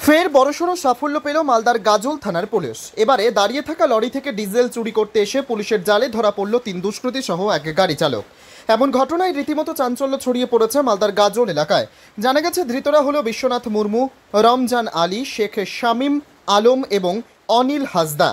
ফের বড়সড় সাফল্য পেল মালদার গাজল থানার পুলিশ। এবারে দাঁড়িয়ে থাকা লরি থেকে ডিজেল চুরি করতে এসে পুলিশের জালে ধরা পড়ল 3 দুষ্কৃতী সহ এক গাড়ি চালক। এমন ঘটনায় রীতিমতো চাঞ্চল্য ছড়িয়ে পড়েছে মালদার গাজল এলাকায়। জানা গেছে ধৃতরা হলো বিশ্বনাথ মুর্মু, রমজান আলী, শেখ শামীম আলম এবং অনিল হাসদা।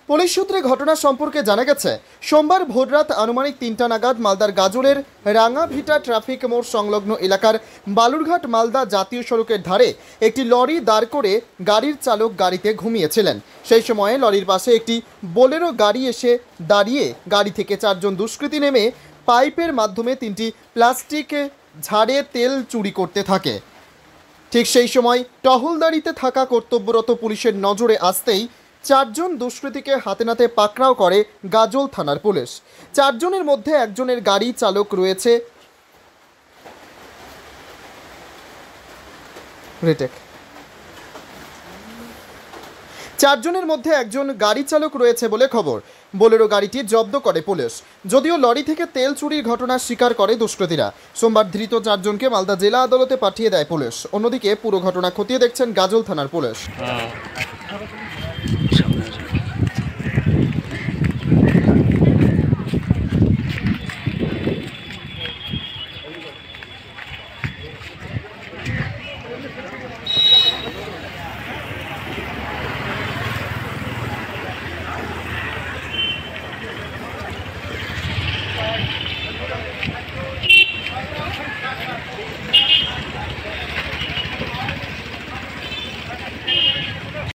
পুলিশ সূত্রে ঘটনা সম্পর্কে জানা গেছে, সোমবার ভোররাত আনুমানিক 3টা নাগাদ মালদার গাজলের রাঙাভিটা ট্রাফিক মোড় সংলগ্ন এলাকার বালুরঘাট মালদা জাতীয় সড়কের ধারে একটি লরি দাঁড় করে গাড়ির চালক গাড়িতে ঘুমিয়েছিলেন। সেই সময়ে লরির পাশে একটি বোলেরো গাড়ি এসে দাঁড়িয়ে গাড়ি থেকে 4 জন দুষ্কৃতী নেমে পাইপের মাধ্যমে 3টি প্লাস্টিক ঝাড়ে তেল চুরি করতে থাকে। ঠিক সেই সময় টহলদারিতে থাকা কর্তব্যরত পুলিশের নজরে আসতেই 4 জন দুষ্কৃতীকে হাতে নাতে পাকড়াও করে গাজল থানার পুলিশ। 4 জনের মধ্যে একজনের গাড়ি চালক রয়েছে একজন গাড়ি চালক রয়েছে বলে খবর। বোলেরো গাড়িটি জব্দ করে পুলিশ। যদিও লরি থেকে তেল চুরির ঘটনা স্বীকার করে দুষ্কৃতীরা। সোমবার ধৃত 4 জনকে মালদা জেলা আদালতে পাঠিয়ে দেয় পুলিশ। অন্যদিকে পুরো ঘটনা খতিয়ে দেখছেন গাজল থানার পুলিশ।